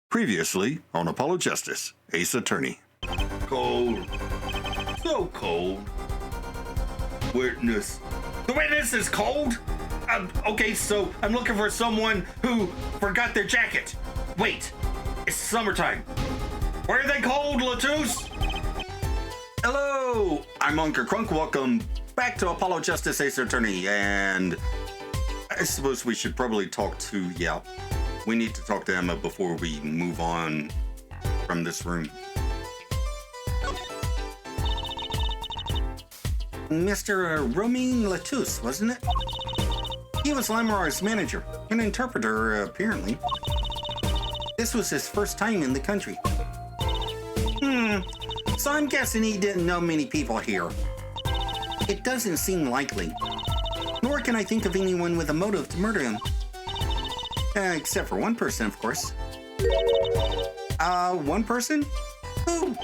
Previously on Apollo Justice, Ace Attorney. Cold. So cold. Witness. The witness is cold? Okay, so I'm looking for someone who forgot their jacket. Wait, it's summertime. Why are they cold, Latouche? Hello, I'm Unca Crunk. Welcome back to Apollo Justice, Ace Attorney. And I suppose we should probably talk to, we need to talk to Emma before we move on from this room. Mr. Romain Latouche, wasn't it? He was Lamar's manager, an interpreter, apparently. This was his first time in the country. So I'm guessing he didn't know many people here. It doesn't seem likely. Nor can I think of anyone with a motive to murder him. Except for one person, of course. One person? Who?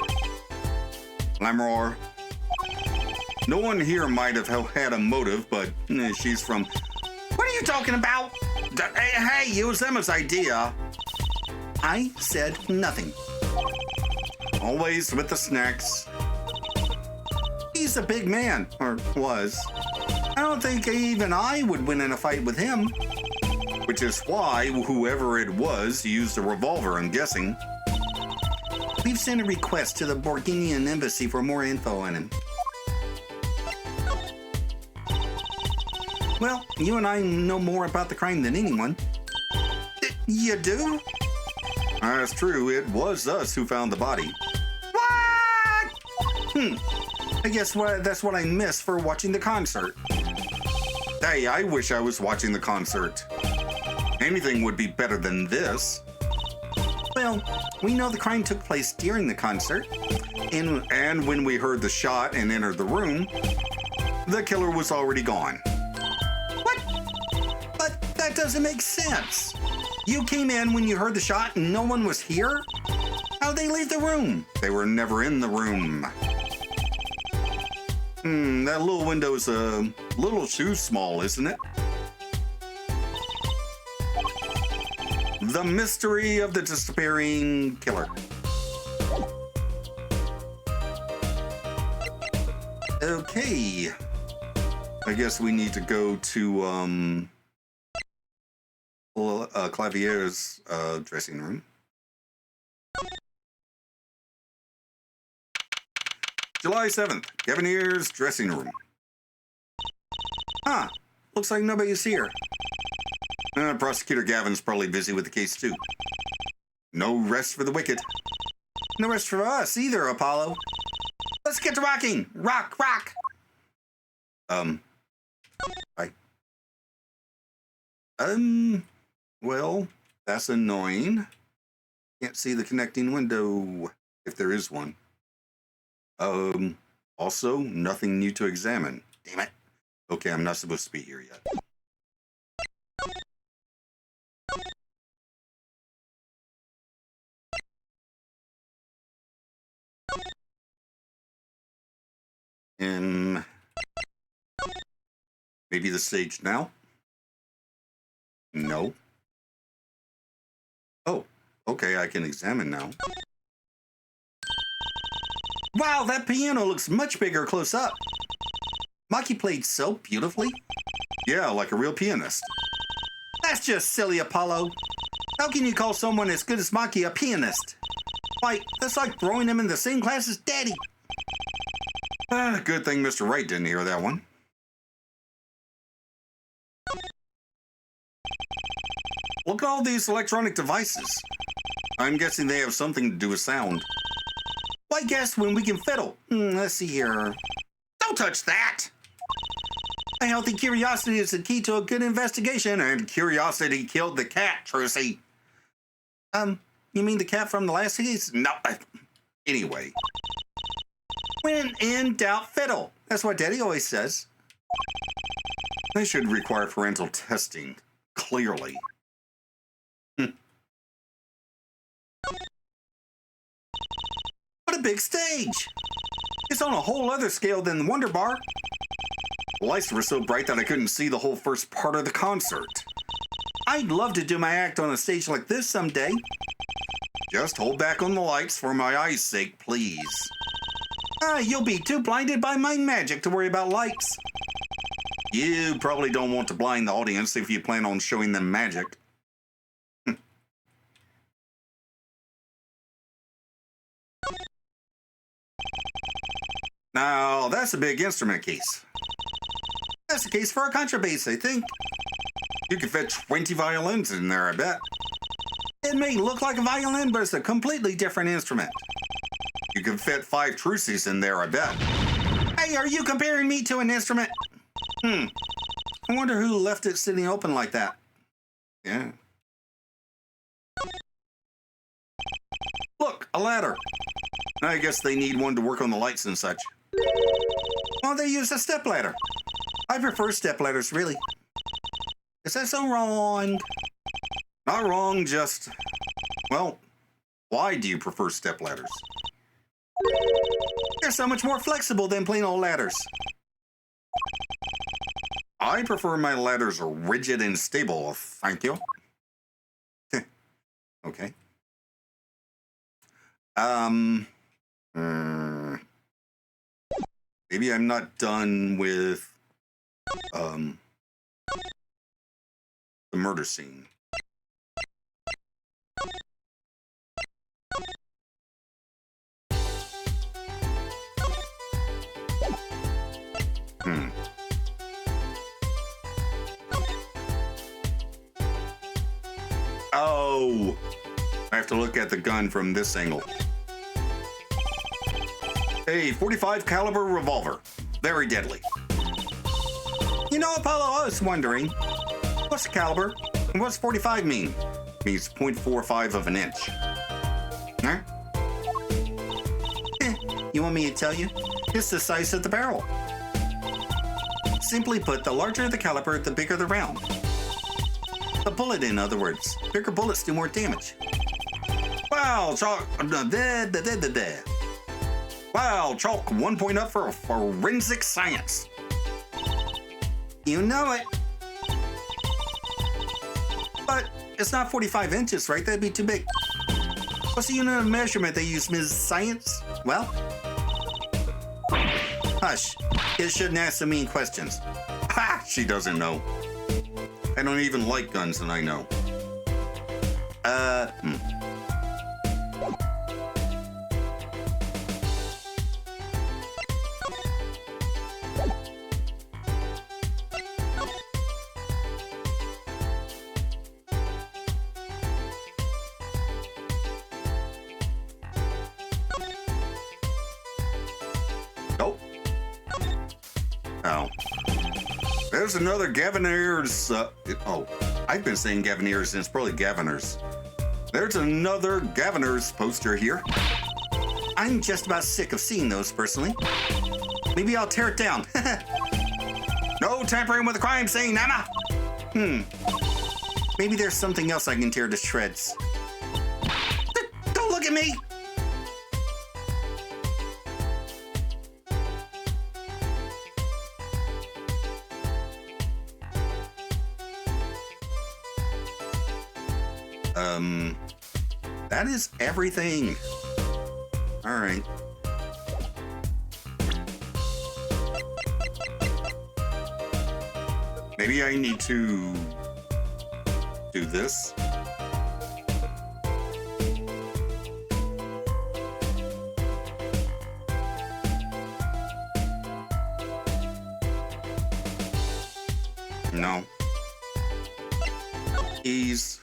Lamar. No one here might have had a motive, but she's from... What are you talking about? Hey, it was Emma's idea. I said nothing. Always with the snacks. He's a big man, or was. I don't think even I would win in a fight with him. Which is why whoever it was used a revolver, I'm guessing. We've sent a request to the Borginian embassy for more info on him. Well, you and I know more about the crime than anyone. You do? That's true. It was us who found the body. What? I guess that's what I missed for watching the concert. Hey, I wish I was watching the concert. Anything would be better than this. Well, we know the crime took place during the concert. And when we heard the shot and entered the room, the killer was already gone. But that doesn't make sense. You came in when you heard the shot and no one was here? How'd they leave the room? They were never in the room. That little window's a little too small, isn't it? The mystery of the disappearing killer. Okay. I guess we need to go to, Clavier's dressing room. July 7th, Gavinier's dressing room. Looks like nobody's here. Prosecutor Gavin's probably busy with the case too. No rest for the wicked. No rest for us either, Apollo. Let's get to rocking! Rock, rock! Hi. Well, that's annoying. Can't see the connecting window, if there is one. Also, nothing new to examine. Damn it. Okay, I'm not supposed to be here yet. Maybe the stage now? No. Oh, okay, I can examine now. Wow, that piano looks much bigger close up. Maki played so beautifully. Yeah, like a real pianist. That's just silly, Apollo. How can you call someone as good as Maki a pianist? Why, that's like throwing him in the same class as Daddy. Good thing Mr. Wright didn't hear that one. Look at all these electronic devices. I'm guessing they have something to do with sound. Why guess when we can fiddle? Let's see here. Don't touch that! A healthy curiosity is the key to a good investigation, and curiosity killed the cat, Trucy. You mean the cat from the last case? No. Anyway. When in doubt, fiddle. That's what Daddy always says. They should require parental testing. Clearly. What a big stage! It's on a whole other scale than the Wonder Bar. The lights were so bright that I couldn't see the whole first part of the concert. I'd love to do my act on a stage like this someday. Just hold back on the lights for my eyes' sake, please. You'll be too blinded by my magic to worry about lights. You probably don't want to blind the audience if you plan on showing them magic. Now, that's a big instrument case. That's a case for a contrabass, I think. You can fit 20 violins in there, I bet. It may look like a violin, but it's a completely different instrument. You can fit 5 truces in there, I bet. Hey, are you comparing me to an instrument? I wonder who left it sitting open like that. Yeah. Look, a ladder. I guess they need one to work on the lights and such. Well, they use a stepladder. I prefer stepladders, really. Is that so wrong? Not wrong, just... Well, why do you prefer stepladders? They're so much more flexible than plain old ladders. I prefer my ladders rigid and stable, thank you. Okay. Maybe I'm not done with, the murder scene. Oh, I have to look at the gun from this angle. A .45 caliber revolver. Very deadly. You know, Apollo, I was wondering, what's the caliber and what's .45 mean? It means 0.45 of an inch. Huh? You want me to tell you? It's the size of the barrel. Simply put, the larger the caliber, the bigger the round. The bullet, in other words. Bigger bullets do more damage. Wow, chalk. Wow, chalk 1 point up for forensic science. You know it. But it's not 45 inches, right? That'd be too big. What's the unit of measurement they use, Ms. Science? Well, hush. It shouldn't ask so mean questions. Ha! She doesn't know. I don't even like guns, and I know. Nope. Oh. There's another Gavineers. I've been saying Gavineers, and it's probably Gaviners. There's another Gavineers poster here. I'm just about sick of seeing those, personally. Maybe I'll tear it down. No tampering with the crime scene, Emma! Maybe there's something else I can tear to shreds. Don't look at me! That is everything. All right. Maybe I need to do this. No. Keys.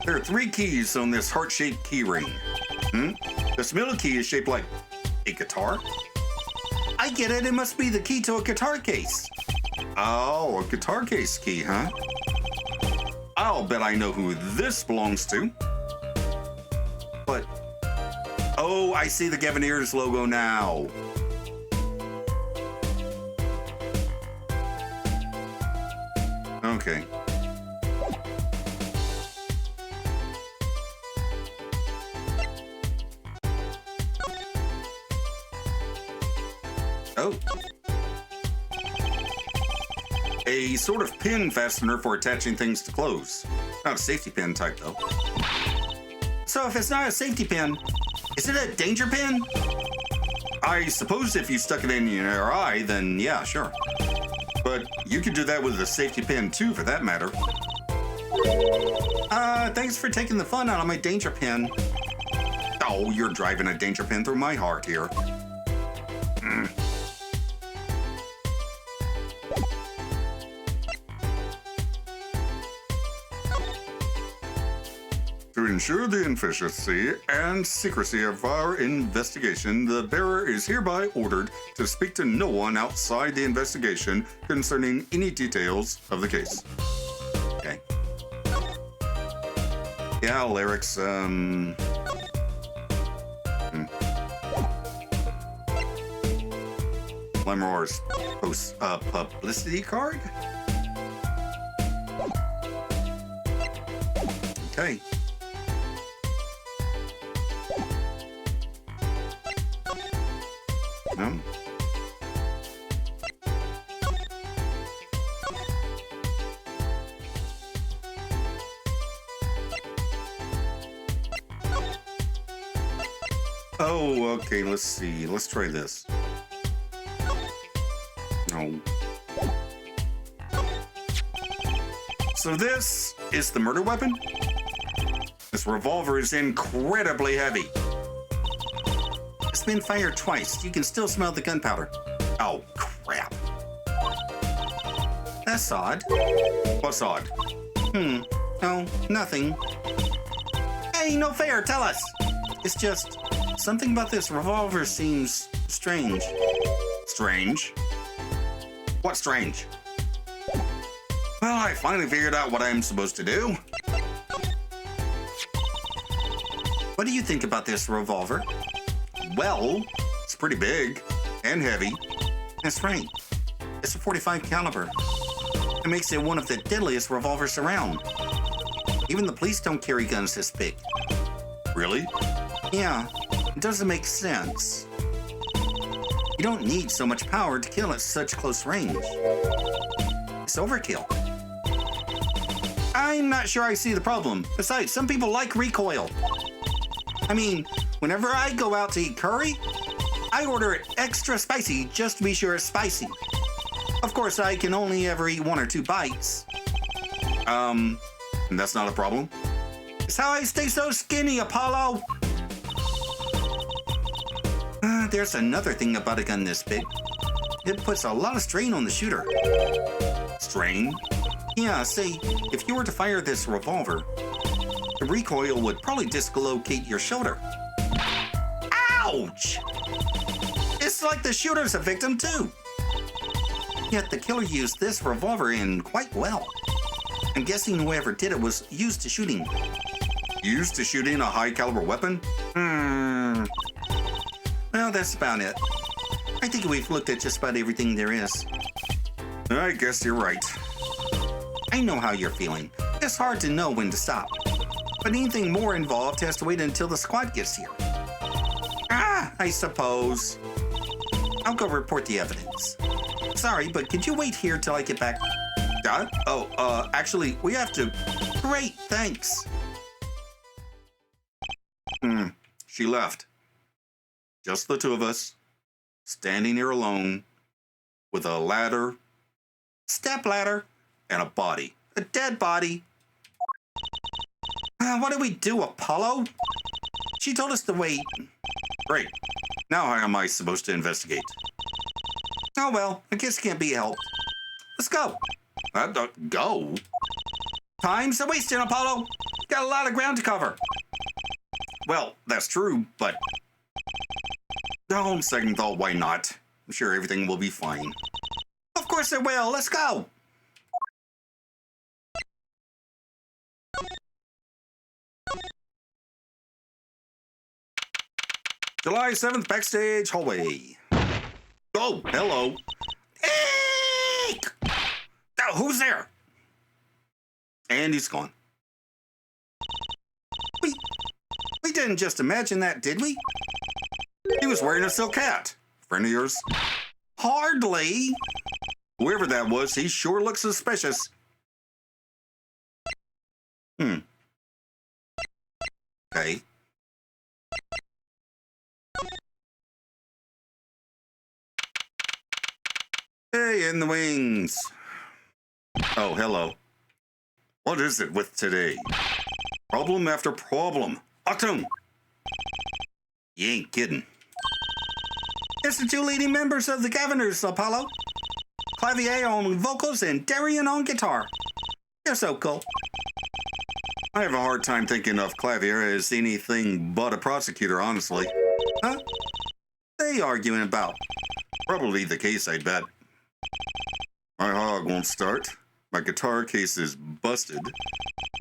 There are 3 keys on this heart-shaped key ring. This middle key is shaped like a guitar. I get it. It must be the key to a guitar case. Oh, a guitar case key, huh? I'll bet I know who this belongs to. But, oh, I see the Gavineers logo now. Okay. Oh. A sort of pin fastener for attaching things to clothes. Not a safety pin type, though. So if it's not a safety pin, is it a danger pin? I suppose if you stuck it in your eye, then yeah, sure. But you could do that with a safety pin too, for that matter. Thanks for taking the fun out of my danger pin. Oh, you're driving a danger pin through my heart here. To ensure the efficiency and secrecy of our investigation, the bearer is hereby ordered to speak to no one outside the investigation concerning any details of the case. Okay. Yeah, lyrics, Lemroar's publicity card? Okay. No. Oh, okay, let's see. Let's try this. No. So this is the murder weapon? This revolver is incredibly heavy. It's been fired twice. You can still smell the gunpowder. Oh, crap. That's odd. What's odd? No, nothing. Hey, no fair, tell us. It's just something about this revolver seems strange. Strange? What's strange? Well, I finally figured out what I'm supposed to do. What do you think about this revolver? Well, it's pretty big and heavy. That's right. It's a .45 caliber. It makes it one of the deadliest revolvers around. Even the police don't carry guns this big. Really? Yeah, it doesn't make sense. You don't need so much power to kill at such close range. It's overkill. I'm not sure I see the problem. Besides, some people like recoil. I mean, whenever I go out to eat curry, I order it extra spicy just to be sure it's spicy. Of course, I can only ever eat 1 or 2 bites. That's not a problem. It's how I stay so skinny, Apollo. There's another thing about a gun this big. It puts a lot of strain on the shooter. Strain? Yeah, say, if you were to fire this revolver, the recoil would probably dislocate your shoulder. Ouch! It's like the shooter's a victim too. Yet the killer used this revolver in quite well. I'm guessing whoever did it was used to shooting. Used to shooting a high caliber weapon? Well, that's about it. I think we've looked at just about everything there is. I guess you're right. I know how you're feeling. It's hard to know when to stop. But anything more involved has to wait until the squad gets here. I suppose. I'll go report the evidence. Sorry, but could you wait here till I get back? Actually, we have to. Great, thanks. She left. Just the two of us, standing here alone, with a ladder, step ladder, and a body. A dead body. What do we do, Apollo? She told us to wait. Great. Now how am I supposed to investigate? Oh well, I guess it can't be helped. Let's go. Go? Time's a wasting, Apollo. Got a lot of ground to cover. Well, that's true, but... second thought, why not? I'm sure everything will be fine. Of course it will. Let's go. July 7th, backstage hallway. Oh, hello. Eek! Oh, who's there? And he's gone. We didn't just imagine that, did we? He was wearing a silk hat. Friend of yours? Hardly. Whoever that was, he sure looks suspicious. Okay. Hey, in the wings. Oh, hello. What is it with today? Problem after problem. Autumn! You ain't kidding. It's the two leading members of the Governors, Apollo. Clavier on vocals and Darian on guitar. You're so cool. I have a hard time thinking of Clavier as anything but a prosecutor, honestly. Huh? They arguing about? Probably the case, I'd bet. My hog won't start. My guitar case is busted.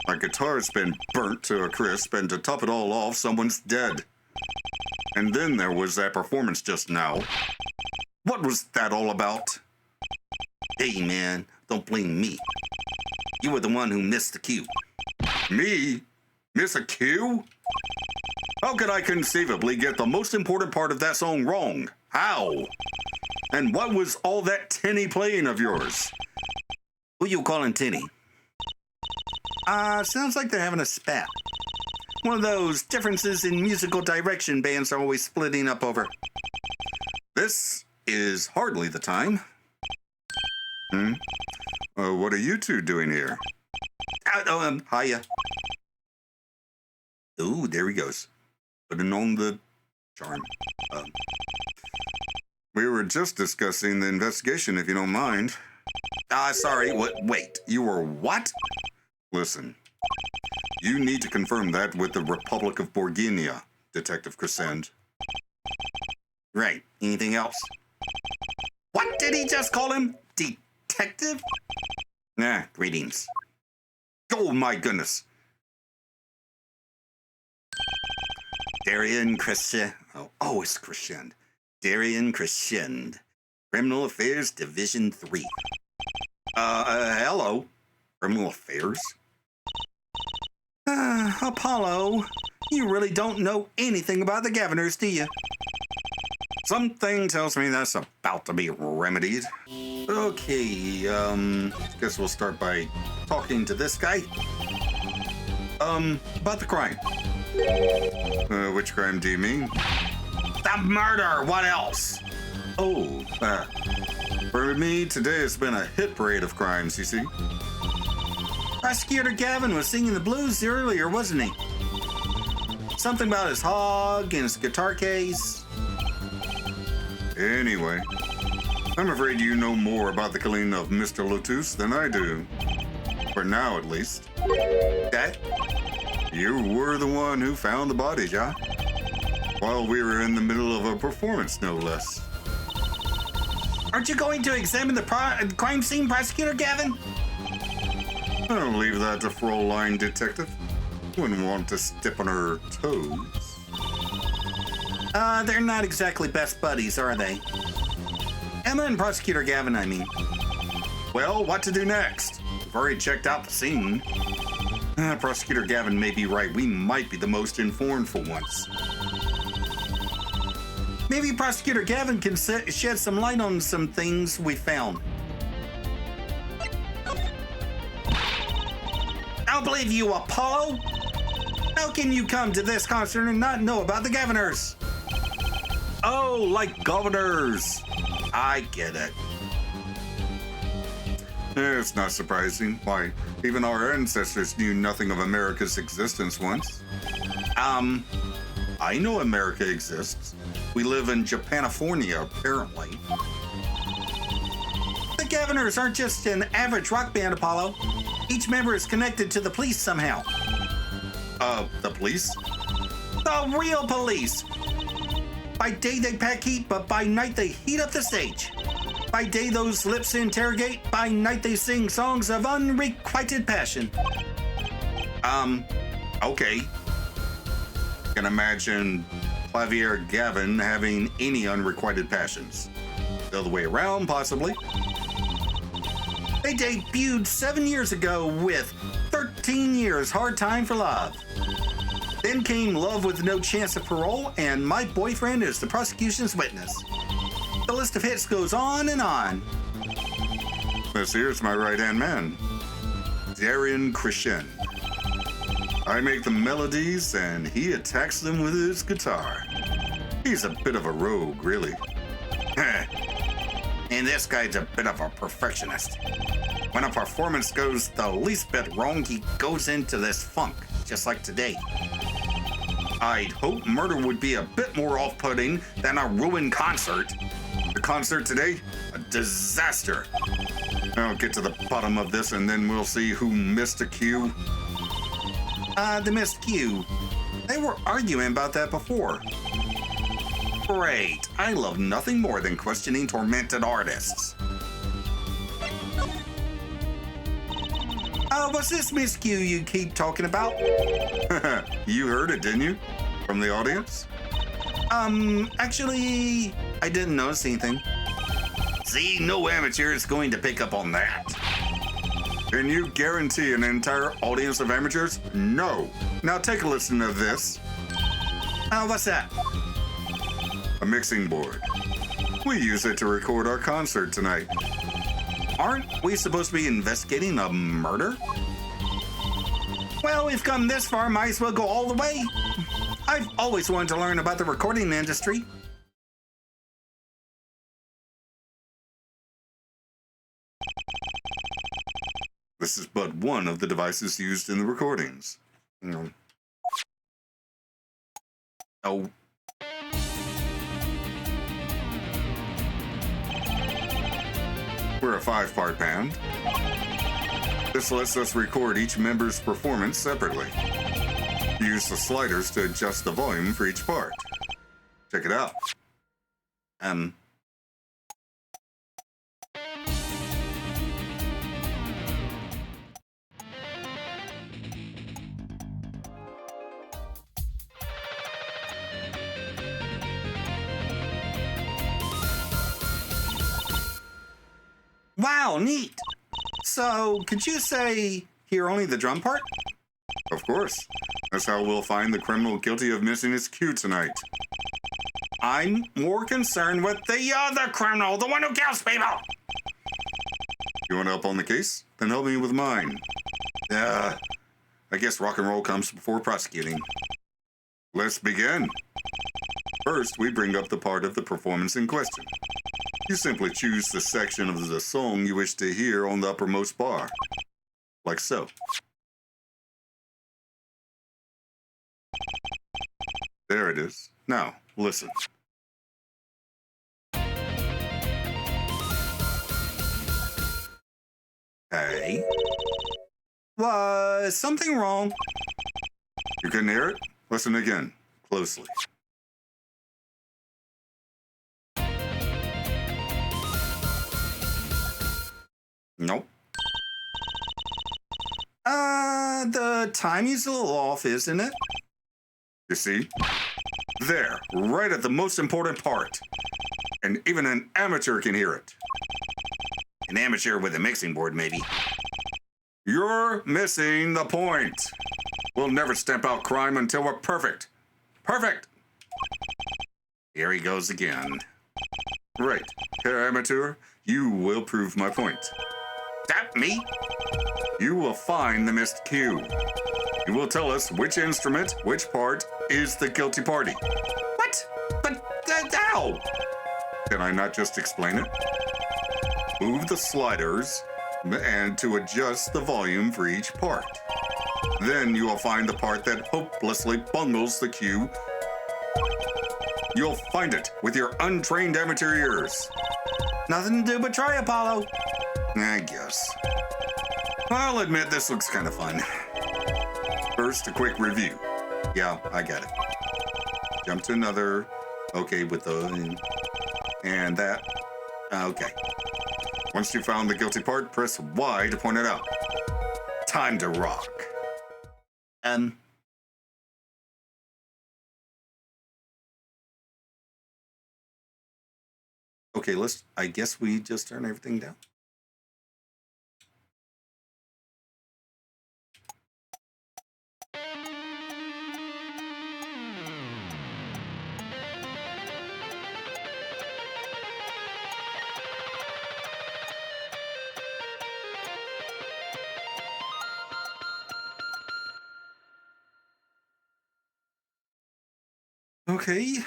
My guitar's been burnt to a crisp, and to top it all off, someone's dead. And then there was that performance just now. What was that all about? Hey, man, don't blame me. You were the one who missed the cue. Me? Miss a cue? How could I conceivably get the most important part of that song wrong? How? And what was all that tinny playing of yours? Who you calling tinny? Sounds like they're having a spat. One of those differences in musical direction bands are always splitting up over. This is hardly the time. What are you two doing here? Hiya. Ooh, there he goes. Putting on the charm. We were just discussing the investigation, if you don't mind. Sorry, wait, you were what? Listen, you need to confirm that with the Republic of Borginia, Detective Crescend. Right, anything else? What did he just call him? Detective? Greetings. Oh my goodness. Darian Crescend. Oh, it's Crescend. Darian Crescend. Criminal Affairs Division 3. Hello. Criminal Affairs? Apollo, you really don't know anything about the Governors, do you? Something tells me that's about to be remedied. Okay, guess we'll start by talking to this guy. About the crime. Which crime do you mean? The murder, what else? Oh, for me, today has been a hit parade of crimes, you see. Prosecutor Gavin was singing the blues earlier, wasn't he? Something about his hog and his guitar case. Anyway, I'm afraid you know more about the killing of Mr. Lotus than I do. For now, at least. That? You were the one who found the body, yeah? While we were in the middle of a performance, no less. Aren't you going to examine the crime scene, Prosecutor Gavin? I'll leave that to Fraulein Detective. Wouldn't want to step on her toes. They're not exactly best buddies, are they? Emma and Prosecutor Gavin, I mean. Well, what to do next? We've already checked out the scene. Prosecutor Gavin may be right. We might be the most informed for once. Maybe Prosecutor Gavin can shed some light on some things we found. I don't believe you, Apollo. How can you come to this concert and not know about the Governors? Oh, like governors. I get it. It's not surprising. Why, even our ancestors knew nothing of America's existence once. I know America exists. We live in Japanifornia, apparently. The Governors aren't just an average rock band, Apollo. Each member is connected to the police somehow. The police? The real police! By day they pack heat, but by night they heat up the stage. By day those lips interrogate, by night they sing songs of unrequited passion. Okay. Can imagine Clavier Gavin having any unrequited passions. The other way around, possibly. They debuted 7 years ago with 13 Years Hard Time for Love. Then came Love with No Chance of Parole and My Boyfriend is the Prosecution's Witness. The list of hits goes on and on. This here's my right-hand man, Darian Christian. I make the melodies and he attacks them with his guitar. He's a bit of a rogue, really. And this guy's a bit of a perfectionist. When a performance goes the least bit wrong, he goes into this funk, just like today. I'd hope murder would be a bit more off-putting than a ruined concert. The concert today, a disaster. I'll get to the bottom of this and then we'll see who missed a cue. The missed cue. They were arguing about that before. Great. I love nothing more than questioning tormented artists. What's this miscue you keep talking about? You heard it, didn't you? From the audience? Actually, I didn't notice anything. See, no amateur is going to pick up on that. Can you guarantee an entire audience of amateurs? No. Now take a listen to this. What's that? A mixing board. We use it to record our concert tonight. Aren't we supposed to be investigating a murder? Well, we've come this far, might as well go all the way. I've always wanted to learn about the recording industry. This is but one of the devices used in the recordings. Oh. We're a 5-part band. This lets us record each member's performance separately. Use the sliders to adjust the volume for each part. Check it out. Wow, neat. So, could you say, hear only the drum part? Of course. That's how we'll find the criminal guilty of missing his cue tonight. I'm more concerned with the other criminal, the one who kills people. You want help on the case? Then help me with mine. I guess rock and roll comes before prosecuting. Let's begin. First, we bring up the part of the performance in question. You simply choose the section of the song you wish to hear on the uppermost bar. Like so. There it is. Now, listen. Hey. Was something wrong? You couldn't hear it? Listen again, closely. Nope. The timing's a little off, isn't it? You see? There, right at the most important part. And even an amateur can hear it. An amateur with a mixing board, maybe. You're missing the point. We'll never stamp out crime until we're perfect. Perfect! Here he goes again. Right, Herr Amateur, you will prove my point. That me? You will find the missed cue. You will tell us which instrument, which part, is the guilty party. What? But how? Can I not just explain it? Move the sliders and to adjust the volume for each part. Then you will find the part that hopelessly bungles the cue. You'll find it with your untrained amateur ears. Nothing to do but try, Apollo. I guess. I'll admit this looks kind of fun. First, a quick review. Yeah, I got it. Jump to another. Okay, with the... And that. Okay. Once you found the guilty part, press Y to point it out. Time to rock. Okay, I guess we just turn everything down. Okay.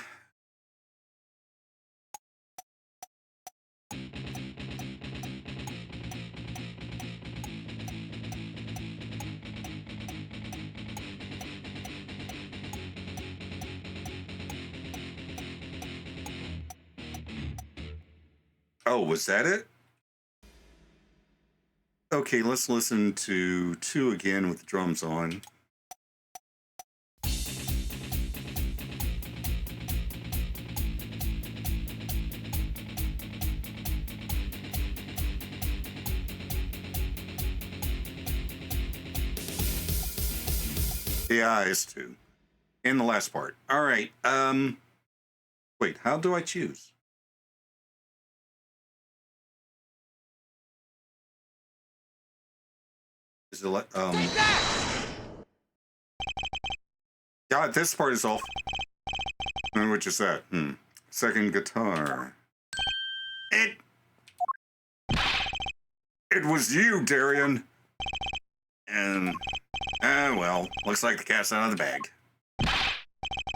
Oh, was that it? Okay, let's listen to 2 again with the drums on. Yeah, it's 2. In the last part. All right. Wait, how do I choose? Is it like God, this part is off. And which is that? Second guitar. It was you, Darian. And well, looks like the cat's out of the bag.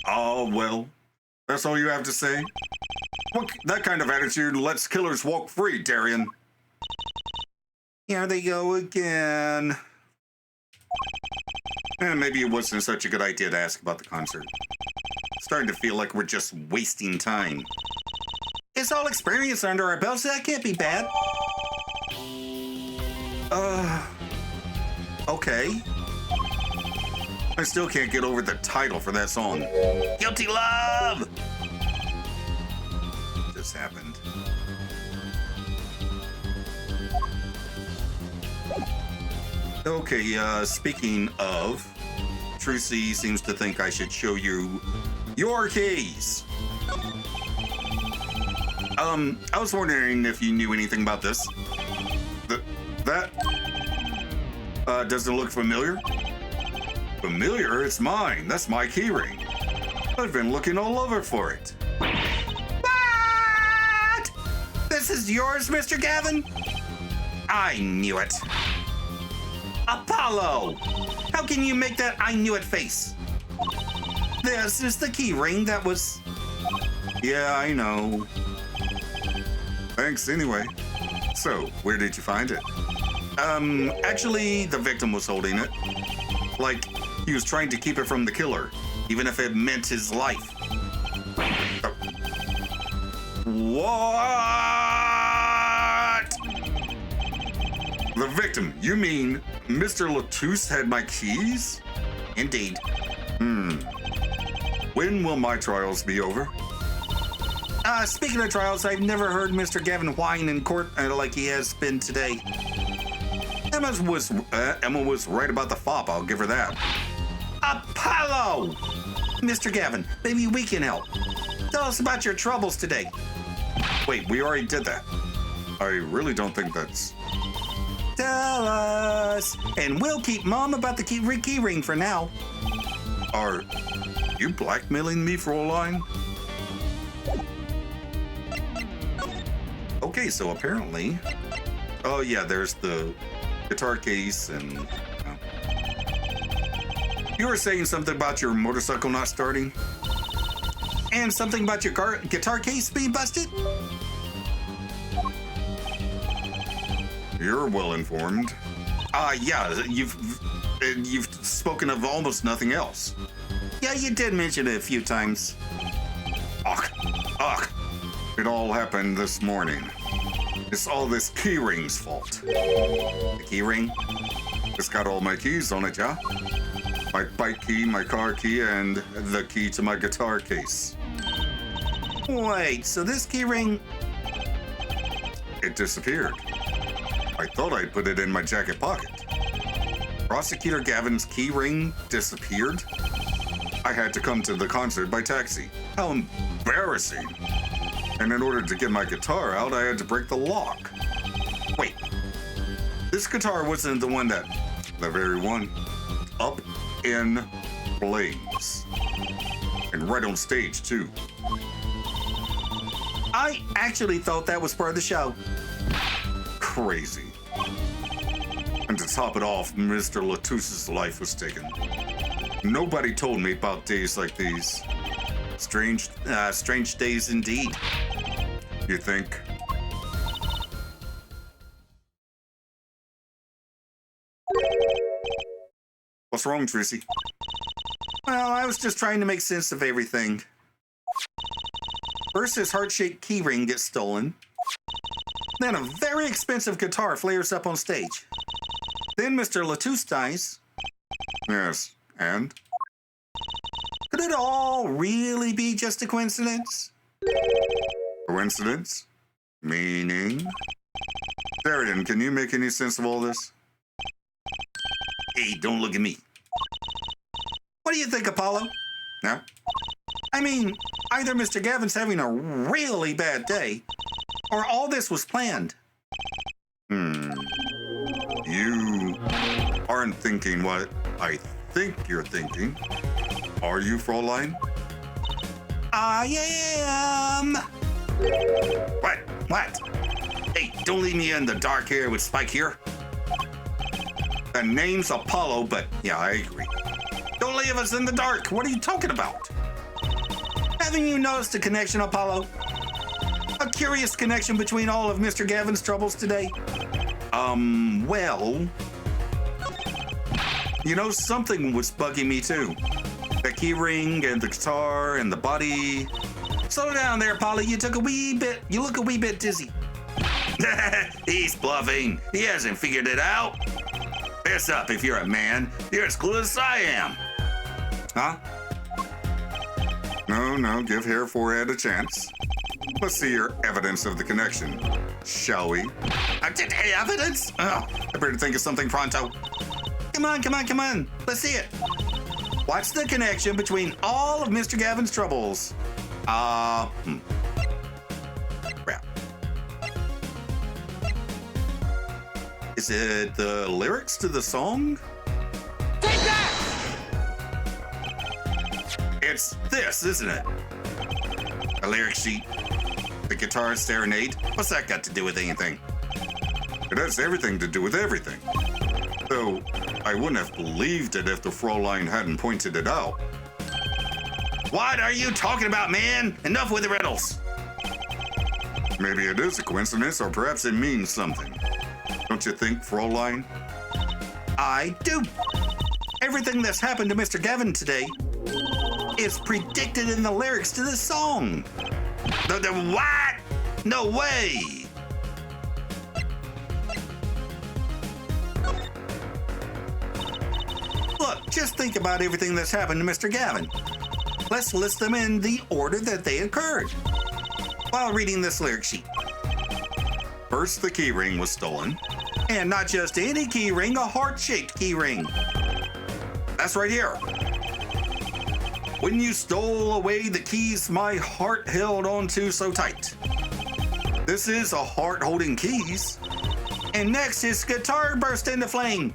Oh well, that's all you have to say? What, that kind of attitude lets killers walk free, Darian. Here they go again. And maybe it wasn't such a good idea to ask about the concert. Starting to feel like we're just wasting time. It's all experience under our belts, that can't be bad. Okay. I still can't get over the title for that song. Guilty Love! Just happened. Okay, speaking of, Trucy seems to think I should show you your keys. I was wondering if you knew anything about this. Does it look familiar? Familiar? It's mine. That's my keyring. I've been looking all over for it. What? This is yours, Mr. Gavin? I knew it. Apollo! How can you make that I knew it face? This is the keyring that was... Yeah, I know. Thanks anyway. So, where did you find it? Actually, the victim was holding it. Like, he was trying to keep it from the killer, even if it meant his life. What? The victim? You mean Mr. Latouche had my keys? Indeed. When will my trials be over? Speaking of trials, I've never heard Mr. Gavin whine in court like he has been today. Emma was right about the fop, I'll give her that. Apollo! Mr. Gavin, maybe we can help. Tell us about your troubles today. Wait, we already did that. I really don't think that's... Tell us, and we'll keep Mom about the key ring for now. Are you blackmailing me for a line? Okay, so apparently... Oh yeah, there's the guitar case and... You were saying something about your motorcycle not starting? And something about your guitar case being busted? You're well informed. Yeah, you've spoken of almost nothing else. Yeah, you did mention it a few times. Ugh. It all happened this morning. It's all this keyring's fault. The keyring? It's got all my keys on it, yeah? My bike key, my car key, and the key to my guitar case. Wait, so this keyring... It disappeared. I thought I'd put it in my jacket pocket. Prosecutor Gavin's keyring disappeared? I had to come to the concert by taxi. How embarrassing. And in order to get my guitar out, I had to break the lock. Wait, this guitar wasn't the one that... The very one. Up in flames. And right on stage, too. I actually thought that was part of the show. Crazy. And to top it off, Mr. Latouche's life was taken. Nobody told me about days like these. Strange days indeed. You think? What's wrong, Tracy? Well, I was just trying to make sense of everything. First, his heart-shaped keyring gets stolen. Then a very expensive guitar flares up on stage. Then Mr. Latouche dies. Yes, and? Could it all really be just a coincidence? Coincidence? Meaning? Darien, can you make any sense of all this? Hey, don't look at me. What do you think, Apollo? No? I mean, either Mr. Gavin's having a really bad day, or all this was planned. You aren't thinking what I think you're thinking. Are you, Fräulein? I am. What? Hey, don't leave me in the dark here with Spike here. The name's Apollo, but yeah, I agree. Don't leave us in the dark. What are you talking about? Haven't you noticed a connection, Apollo? A curious connection between all of Mr. Gavin's troubles today? Well, you know, something was bugging me too. The keyring and the guitar and the body. Slow down there, Polly. You look a wee bit dizzy. He's bluffing. He hasn't figured it out. Fess up if you're a man. You're as clueless as I am. Huh? No, give Hair Forehead a chance. Let's see your evidence of the connection, shall we? Evidence? Oh, I better think of something pronto. Come on. Let's see it. What's the connection between all of Mr. Gavin's troubles? Crap. Is it the lyrics to the song? Take that! It's this, isn't it? A lyric sheet. The guitar serenade. What's that got to do with anything? It has everything to do with everything. Though, I wouldn't have believed it if the Fräulein hadn't pointed it out. What are you talking about, man? Enough with the riddles. Maybe it is a coincidence, or perhaps it means something. Don't you think, Fräulein? I do. Everything that's happened to Mr. Gavin today is predicted in the lyrics to this song. The what? No way! Look, just think about everything that's happened to Mr. Gavin. Let's list them in the order that they occurred while reading this lyric sheet. First, the keyring was stolen. And not just any keyring, a heart-shaped keyring. That's right here. When you stole away the keys my heart held onto so tight. This is a heart holding keys. And next, his guitar burst into flame.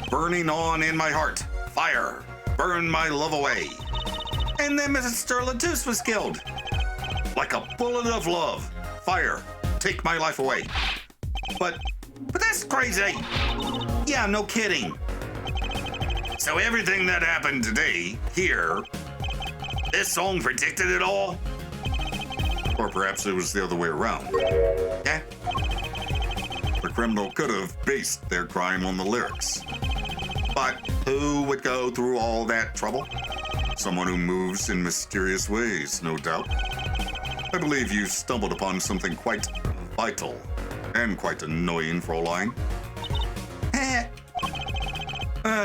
Burning on in my heart. Fire. Burn my love away. And then Mr. Latouche was killed. Like a bullet of love. Fire. Take my life away. But that's crazy. Yeah, no kidding. So everything that happened today, here, this song predicted it all? Or perhaps it was the other way around. Yeah? The criminal could have based their crime on the lyrics. But who would go through all that trouble? Someone who moves in mysterious ways, no doubt. I believe you stumbled upon something quite vital and quite annoying, Fräulein.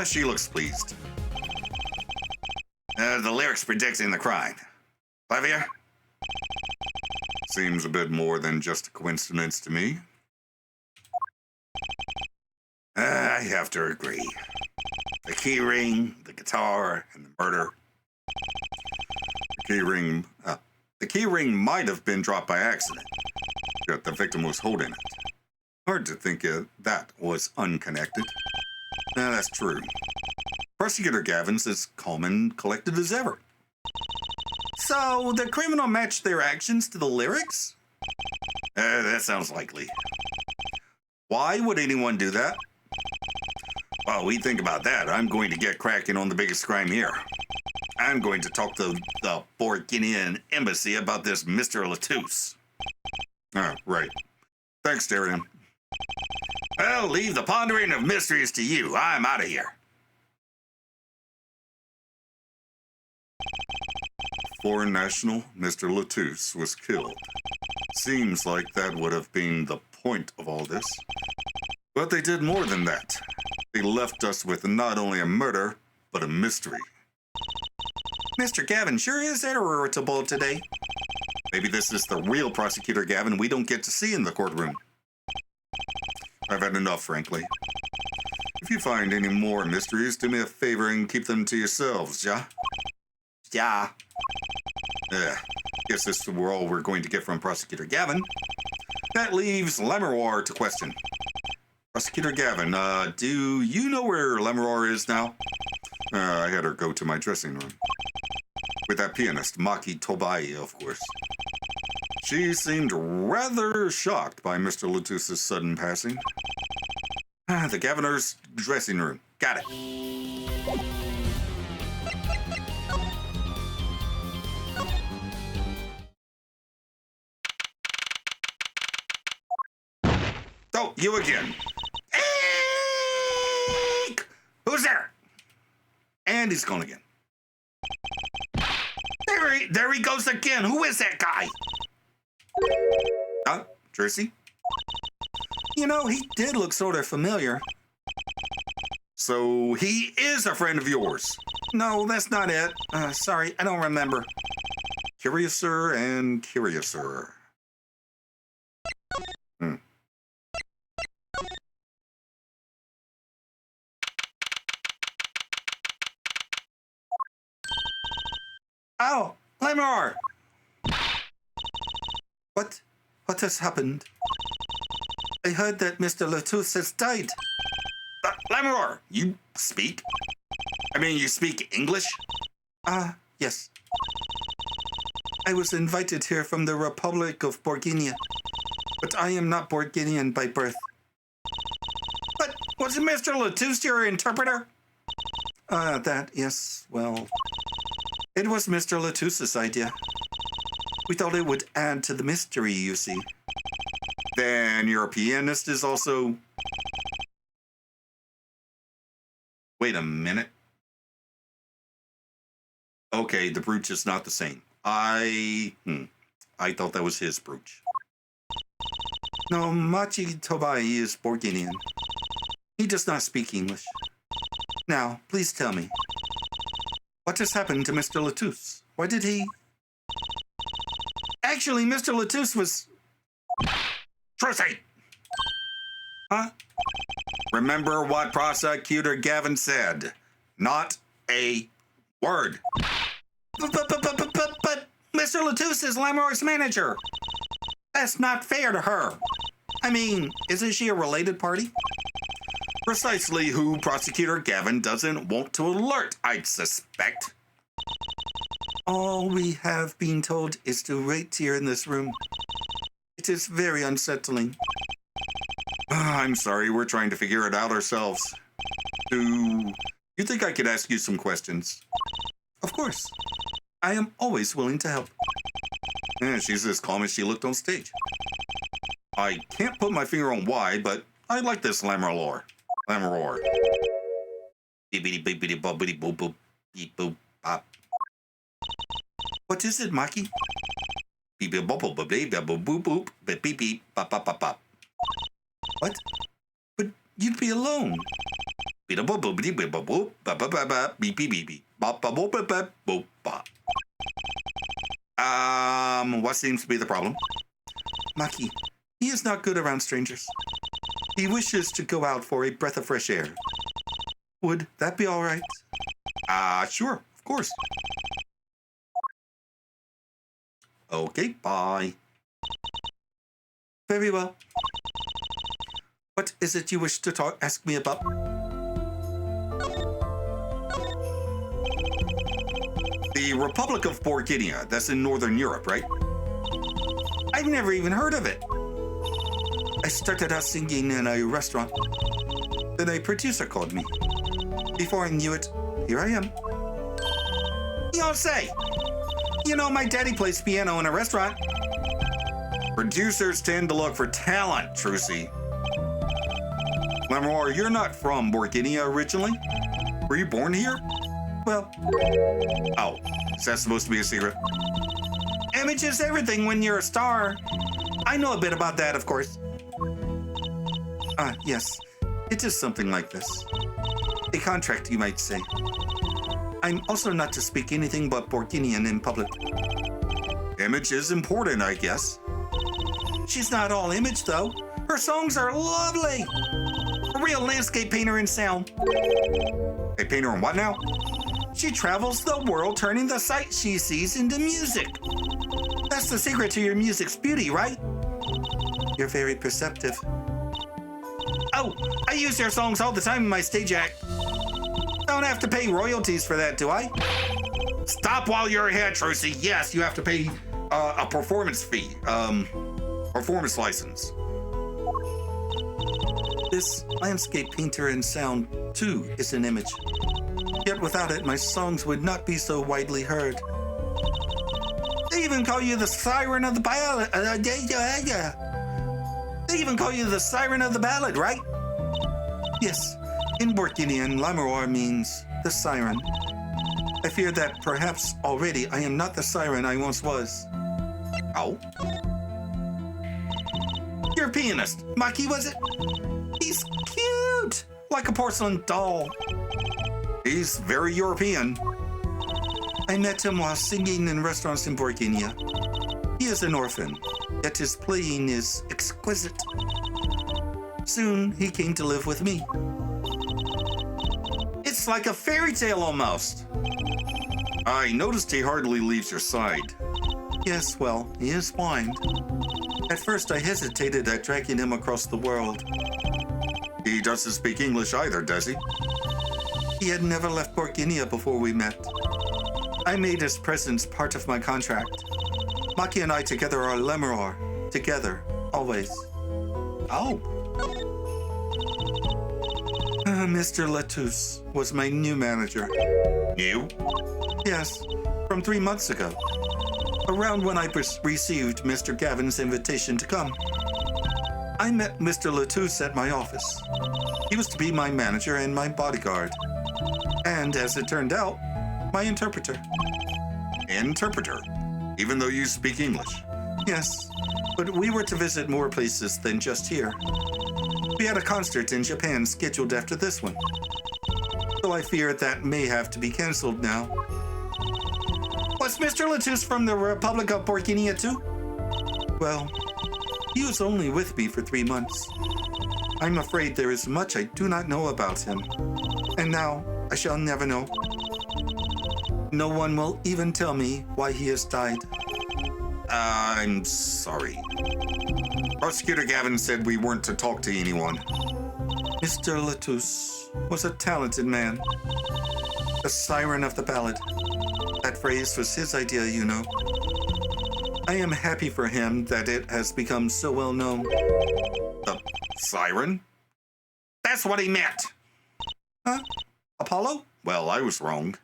She looks pleased. The lyrics predicting the crime. Flavia? Seems a bit more than just a coincidence to me. I have to agree. The keyring, the guitar, and the murder. The keyring might have been dropped by accident, yet the victim was holding it. Hard to think that was unconnected. That's true. Prosecutor Gavin's as calm and collected as ever. So, the criminal matched their actions to the lyrics? That sounds likely. Why would anyone do that? While we think about that, I'm going to get cracking on the biggest crime here. I'm going to talk to the Borginian embassy about this Mr. Latouche. Oh, right. Thanks, Darian. I'll leave the pondering of mysteries to you. I'm out of here. Foreign national Mr. Latouche was killed. Seems like that would have been the point of all this. But they did more than that. They left us with not only a murder, but a mystery. Mr. Gavin sure is irritable today. Maybe this is the real prosecutor Gavin we don't get to see in the courtroom. I've had enough, frankly. If you find any more mysteries, do me a favor and keep them to yourselves, yeah? Yeah. Guess this is all we're going to get from Prosecutor Gavin. That leaves Lammerwar to question. Prosecutor Gavin, do you know where Lammerwar is now? I had her go to my dressing room. With that pianist, Maki Tobai, of course. She seemed rather shocked by Mr. Latouche's sudden passing. The governor's dressing room. Got it. Oh, you again. Eek! Who's there? And he's gone again. There he goes again. Who is that guy? Tracy? You know, he did look sort of familiar. So he is a friend of yours? No, that's not it. Sorry, I don't remember. Curiouser and curiouser. Oh, Lamar! What has happened? I heard that Mr. Latouche has died. Lamar, you speak? I mean, you speak English? Yes. I was invited here from the Republic of Borginia, but I am not Borginian by birth. But wasn't Mr. Latouche your interpreter? Yes, well, it was Mr. Latouche's idea. We thought it would add to the mystery, you see. Then your pianist is also... Wait a minute. Okay, the brooch is not the same. I thought that was his brooch. No, Machi Tobai is Borginian. He does not speak English. Now, please tell me. What has happened to Mr. Latouche? Why did he... Actually, Mr. Latouche was... Tracy! Huh? Remember what Prosecutor Gavin said. Not a word. But Mr. Latouche is Lamar's manager. That's not fair to her. I mean, isn't she a related party? Precisely who Prosecutor Gavin doesn't want to alert, I'd suspect. All we have been told is to wait here in this room. It is very unsettling. I'm sorry, we're trying to figure it out ourselves. Do you think I could ask you some questions? Of course. I am always willing to help. Yeah, she's as calm as she looked on stage. I can't put my finger on why, but I like this Lammerlore. Lammerlore. Beep-beep-beep-beep boop boop boop beep boop pop. What is it, Maki? Beep beep boop boop beep boop boop boop beep beep beep pop pop pop pop. What? But you'd be alone. Beep boop boop beep beep boop boop pop pop pop beep beep beep beep pop pop boop boop boop pop. What seems to be the problem? Maki, he is not good around strangers. He wishes to go out for a breath of fresh air. Would that be all right? Sure, of course. Okay, bye. Very well. What is it you wish to ask me about? The Republic of Borginia, that's in Northern Europe, right? I've never even heard of it. I started out singing in a restaurant. Then a producer called me. Before I knew it, here I am. Beyonce. You know, my daddy plays piano in a restaurant. Producers tend to look for talent, Trucy. Lamar, you're not from Borginia originally? Were you born here? Well, oh, is that supposed to be a secret? Image is everything when you're a star. I know a bit about that, of course. Yes, it is something like this. A contract, you might say. I'm also not to speak anything but Borginian in public. Image is important, I guess. She's not all image, though. Her songs are lovely. A real landscape painter in sound. A painter in what now? She travels the world turning the sights she sees into music. That's the secret to your music's beauty, right? You're very perceptive. Oh, I use your songs all the time in my stage act. Don't have to pay royalties for that, do I? Stop while you're ahead, Trucy. Yes, you have to pay a performance fee, performance license. This landscape painter in sound, too, is an image. Yet without it, my songs would not be so widely heard. They even call you the siren of the ballad. They even call you the siren of the ballad, right? Yes, in Borginian, Lamar means the siren. I fear that perhaps already I am not the siren I once was. Oh? You're a pianist. Maki, was it? He's cute, like a porcelain doll. He's very European. I met him while singing in restaurants in Borginia. He is an orphan, yet his playing is exquisite. Soon, he came to live with me. It's like a fairy tale almost. I noticed he hardly leaves your side. Yes, well, he is blind. At first, I hesitated at dragging him across the world. He doesn't speak English either, does he? He had never left Borginia before we met. I made his presence part of my contract. Maki and I together are Lemuror. Together, always. Oh. Mr. Latouche was my new manager. New? Yes, from 3 months ago. Around when I received Mr. Gavin's invitation to come. I met Mr. Latouche at my office. He was to be my manager and my bodyguard. And as it turned out, my interpreter. Interpreter? Even though you speak English? Yes, but we were to visit more places than just here. We had a concert in Japan scheduled after this one. So I fear that may have to be canceled now. Was Mr. Latouche from the Republic of Borginia too? Well, he was only with me for 3 months. I'm afraid there is much I do not know about him. And now, I shall never know. No one will even tell me why he has died. I'm sorry. Prosecutor Gavin said we weren't to talk to anyone. Mr. Latouche was a talented man. The siren of the ballad. That phrase was his idea, you know. I am happy for him that it has become so well known. The siren? That's what he meant. Huh? Apollo? Well, I was wrong.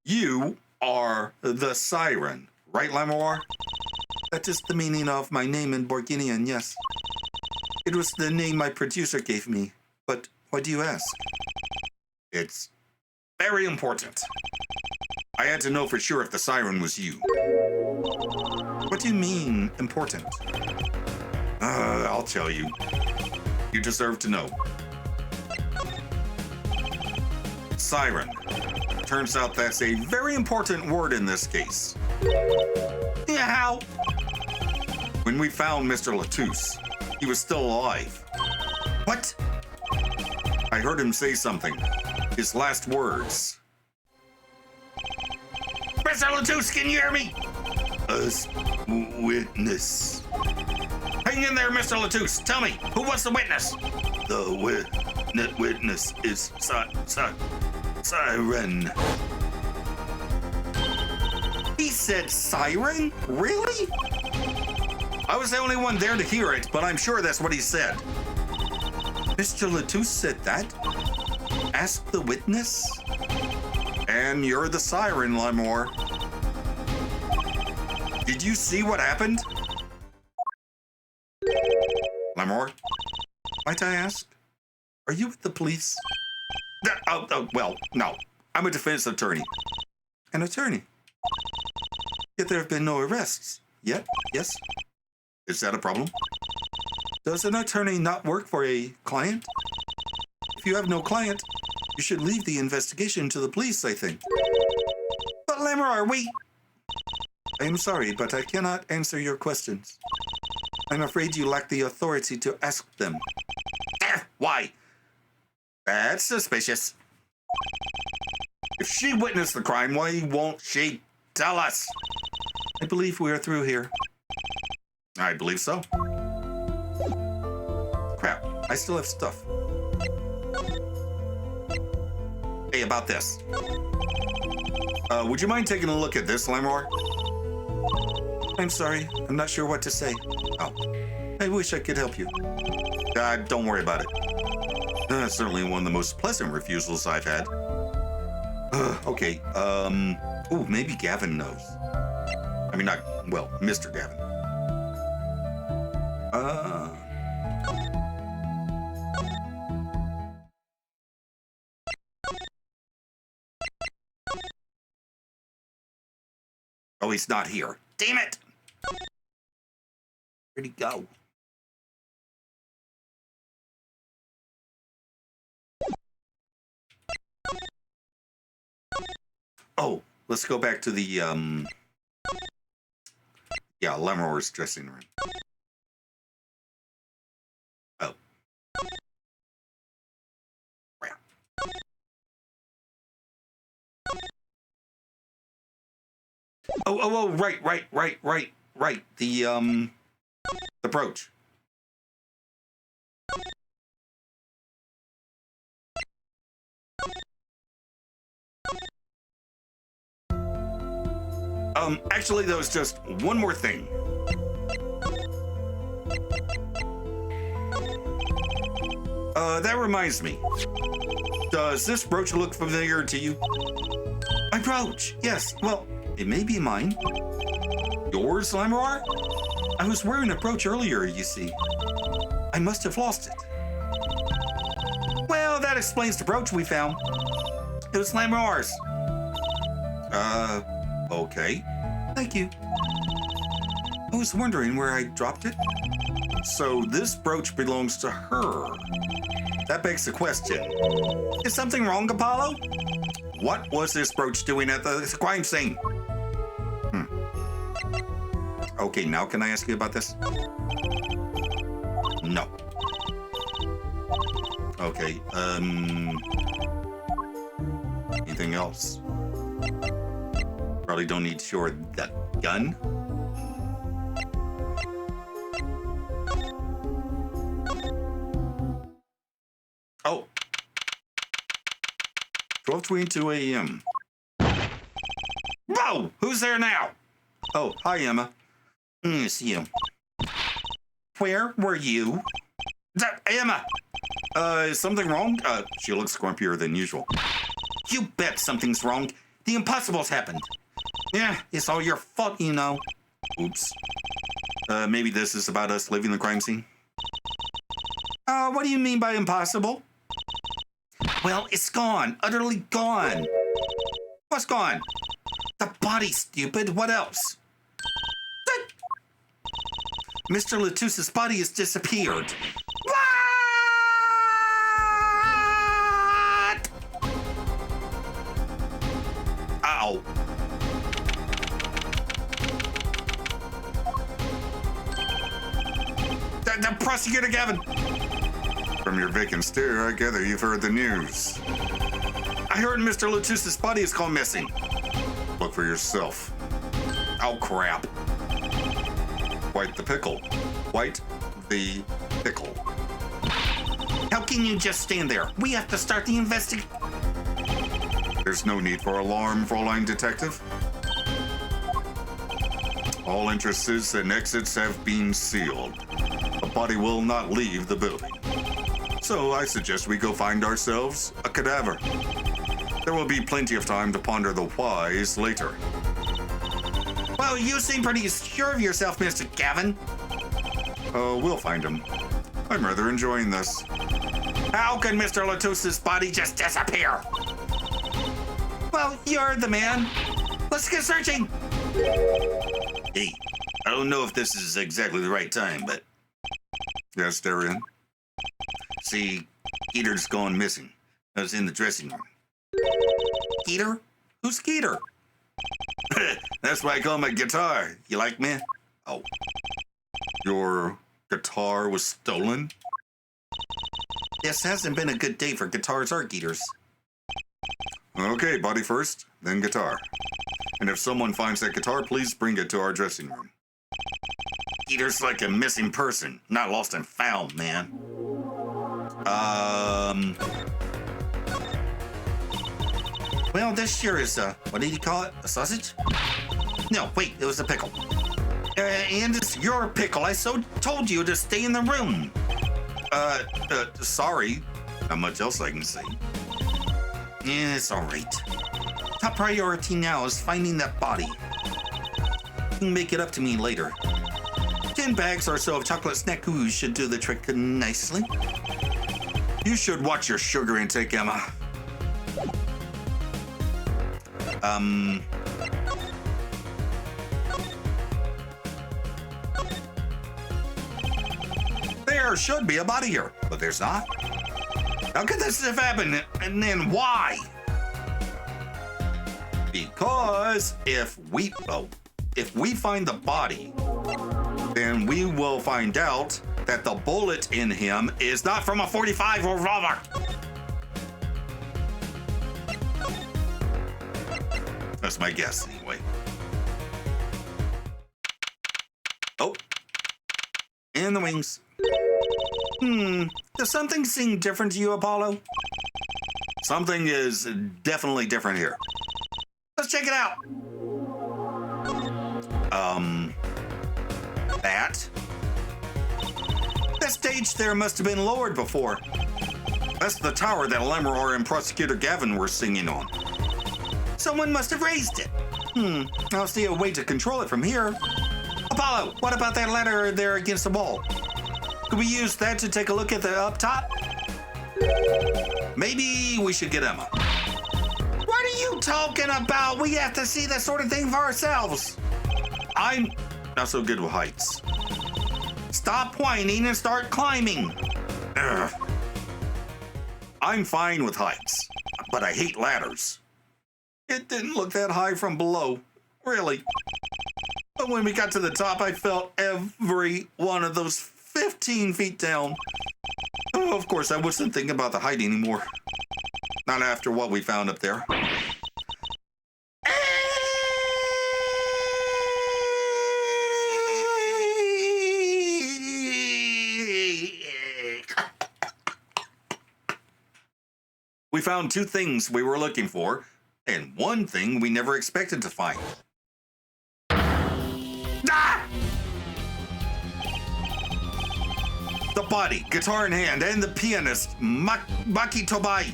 You are the siren, right, Lamar? That is the meaning of my name in Borginian, yes. It was the name my producer gave me. But why do you ask? It's very important. I had to know for sure if the siren was you. What do you mean, important? I'll tell you. You deserve to know. Siren. Turns out that's a very important word in this case. Yeah, how? When we found Mr. Latouche, he was still alive. What? I heard him say something. His last words. Mr. Latouche, can you hear me? Us witness. Hang in there, Mr. Latouche. Tell me, who was the witness? The witness is Siren. He said siren? Really? I was the only one there to hear it, but I'm sure that's what he said. Mr. Latouche said that? Ask the witness? And you're the siren, Lemore. Did you see what happened? Lemore, might I ask, are you with the police? Well, no. I'm a defense attorney. An attorney? Yet there have been no arrests. Yet, yes? Is that a problem? Does an attorney not work for a client? If you have no client, you should leave the investigation to the police, I think. But Lemore, I am sorry, but I cannot answer your questions. I'm afraid you lack the authority to ask them. Why? That's suspicious. If she witnessed the crime, why won't she tell us? I believe we are through here. I believe so. Crap, I still have stuff. Hey, about this. Would you mind taking a look at this, Lemore? I'm sorry, I'm not sure what to say. Oh, I wish I could help you. Don't worry about it. Certainly one of the most pleasant refusals I've had. Okay, ooh, maybe Gavin knows. I mean, well, Mr. Gavin. Oh, he's not here. Damn it! Where'd he go? Oh, let's go back to the, yeah, Lemore's dressing room. Oh. Crap. Oh, right. The brooch. Actually, there was just one more thing. That reminds me. Does this brooch look familiar to you? My brooch, yes. Well, it may be mine. Yours, Lemore? I was wearing a brooch earlier, you see. I must have lost it. Well, that explains the brooch we found. It was Lemore's. Okay. Thank you. I was wondering where I dropped it. So this brooch belongs to her. That begs the question. Is something wrong, Apollo? What was this brooch doing at the crime scene? Okay, now can I ask you about this? No. Okay, anything else? Probably don't need to show that gun. Oh. 12:22 a.m. Whoa! Who's there now? Oh, hi, Emma. It's you. Where were you? Emma! Is something wrong? She looks grumpier than usual. You bet something's wrong. The impossible's happened. Yeah, it's all your fault, you know. Oops. Maybe this is about us leaving the crime scene? What do you mean by impossible? Well, it's gone. Utterly gone. What's gone? The body, stupid. What else? Mr. Latusse's body has disappeared. What? Ow. The prosecutor, Gavin. From your vacant stare, I gather you've heard the news. I heard Mr. Latusse's body is gone missing. Look for yourself. Oh, crap. Quite the pickle. Quite the pickle. How can you just stand there? We have to start the investigation. There's no need for alarm, Fräulein Detective. All entrances and exits have been sealed. The body will not leave the building. So I suggest we go find ourselves a cadaver. There will be plenty of time to ponder the whys later. Well, you seem pretty sure of yourself, Mr. Gavin. Oh, we'll find him. I'm rather enjoying this. How can Mr. Latus's body just disappear? Well, you're the man. Let's get searching. Hey, I don't know if this is exactly the right time, but... Yes, Darian. See, Skeeter's gone missing. I was in the dressing room. Skeeter? Who's Skeeter? That's why I call my guitar. You like me? Oh. Your guitar was stolen? This hasn't been a good day for guitars or Skeeters. Okay, body first, then guitar. And if someone finds that guitar, please bring it to our dressing room. Skeeter's like a missing person, not lost and found, man. Well, this sure is, what did he call it? A sausage? No, wait, it was a pickle. And it's your pickle. I so told you to stay in the room. Sorry. Not much else I can say. Yeah, it's all right. Top priority now is finding that body. You can make it up to me later. 10 bags or so of chocolate snack goo should do the trick nicely. You should watch your sugar intake, Emma. There should be a body here, but there's not. How could this have happened, and then why? Because if we find the body, then we will find out that the bullet in him is not from a .45 revolver. That's my guess, anyway. Oh, and the wings. Does something seem different to you, Apollo? Something is definitely different here. Let's check it out. That stage there must have been lowered before. That's the tower that Lemur and Prosecutor Gavin were singing on. Someone must have raised it. I'll see a way to control it from here. Apollo, what about that ladder there against the wall? Could we use that to take a look at the up top? Maybe we should get Emma. What are you talking about? We have to see that sort of thing for ourselves. I'm not so good with heights. Stop whining and start climbing. Ugh. I'm fine with heights, but I hate ladders. It didn't look that high from below, really. But when we got to the top, I felt every one of those 15 feet down. Oh, of course, I wasn't thinking about the height anymore. Not after what we found up there. We found two things we were looking for, and one thing we never expected to find. Ah! The body, guitar in hand, and the pianist, Maki Tobai.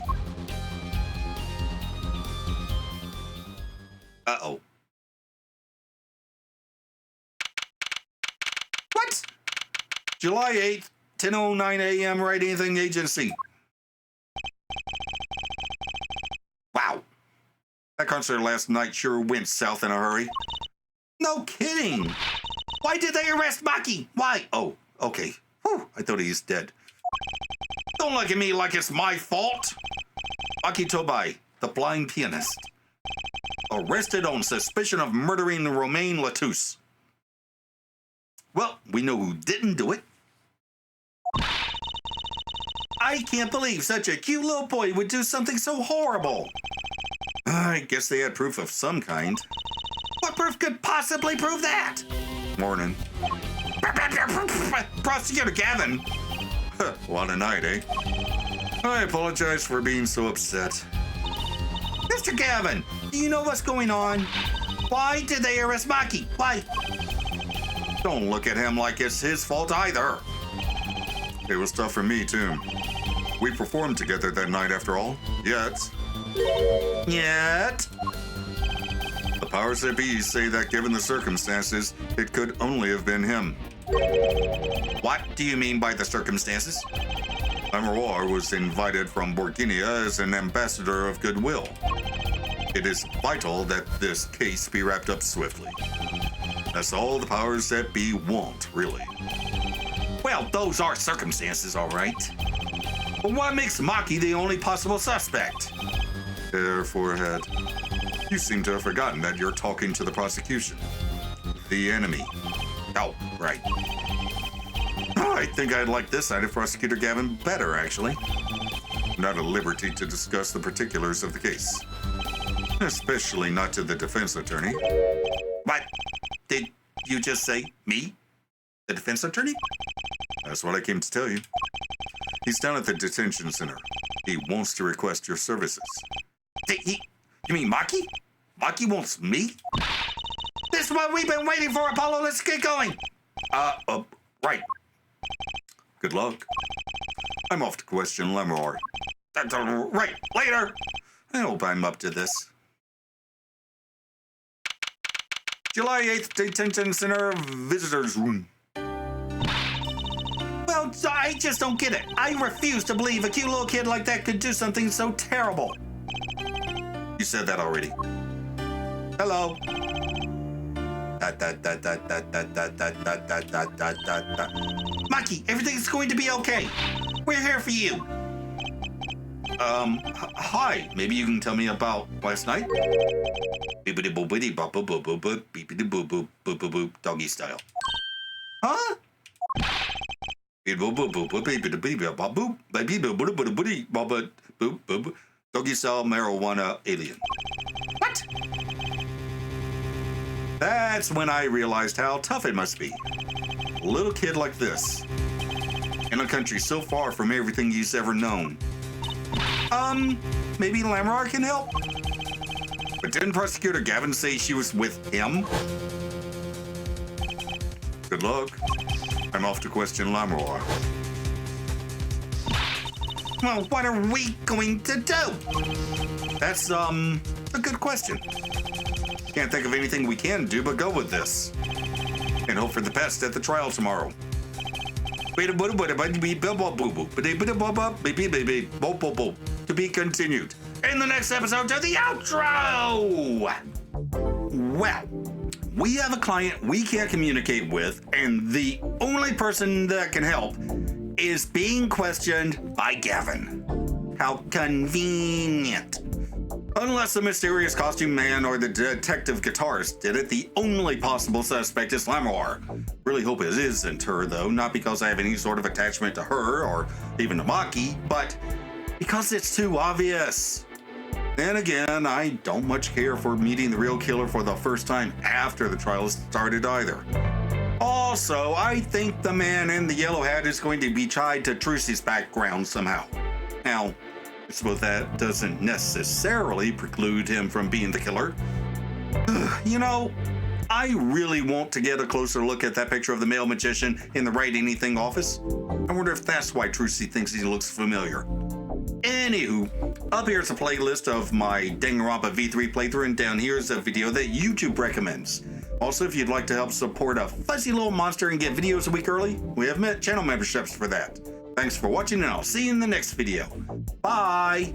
Uh-oh. What? July 8th, 10:09 a.m. Right Anything Agency. Wow. That concert last night sure went south in a hurry. No kidding. Why did they arrest Maki? Why? Oh, okay. Whew, I thought he was dead. Don't look at me like it's my fault. Maki Tobai, the blind pianist, arrested on suspicion of murdering Romain Latus. Well, we know who didn't do it. I can't believe such a cute little boy would do something so horrible. I guess they had proof of some kind. What proof could possibly prove that? Morning. Prosecutor Gavin. What a night, eh? I apologize for being so upset. Mr. Gavin, do you know what's going on? Why did they arrest Maki? Why? Don't look at him like it's his fault either. It was tough for me, too. We performed together that night after all. Yet. The powers that be say that given the circumstances, it could only have been him. What do you mean by the circumstances? Lemuroir was invited from Borginia as an ambassador of goodwill. It is vital that this case be wrapped up swiftly. That's all the powers that be want, really. Well, those are circumstances, all right. But what makes Maki the only possible suspect? Hair, forehead. You seem to have forgotten that you're talking to the prosecution. The enemy. Oh, right. I think I'd like this side of Prosecutor Gavin better, actually. Not at liberty to discuss the particulars of the case. Especially not to the defense attorney. What? Did you just say me? The defense attorney? That's what I came to tell you. He's down at the detention center. He wants to request your services. You mean Maki? Maki wants me? This is what we've been waiting for, Apollo. Let's get going. Right. Good luck. I'm off to question Lemuroir. Right. Later. I hope I'm up to this. July 8th, Detention Center Visitors Room. Well, I just don't get it. I refuse to believe a cute little kid like that could do something so terrible. You said that already. Hello. Maki, everything's going to be okay. We're here for you. Hi. Maybe you can tell me about last night? Doggy style. Huh? Doggy style marijuana alien. What? That's when I realized how tough it must be. A little kid like this. In a country so far from everything he's ever known. Maybe Lemuroir can help? But didn't Prosecutor Gavin say she was with him? Good luck. I'm off to question Lemuroir. Well, what are we going to do? That's, a good question. Can't think of anything we can do but go with this. And hope for the best at the trial tomorrow. To be continued. In the next episode, to the outro! Well, we have a client we can't communicate with, and the only person that can help is being questioned by Gavin. How convenient. Unless the mysterious costume man or the detective guitarist did it, the only possible suspect is Lemuroir. Really hope it isn't her, though, not because I have any sort of attachment to her or even to Maki, but because it's too obvious. Then again, I don't much care for meeting the real killer for the first time after the trial started either. Also, I think the man in the yellow hat is going to be tied to Trucy's background somehow. Now, I suppose that doesn't necessarily preclude him from being the killer. You know, I really want to get a closer look at that picture of the male magician in the Write Anything office. I wonder if that's why Trucy thinks he looks familiar. Anywho, up here's a playlist of my Danganronpa V3 playthrough, and down here is a video that YouTube recommends. Also, if you'd like to help support a fuzzy little monster and get videos a week early, we have channel memberships for that. Thanks for watching, and I'll see you in the next video. Bye!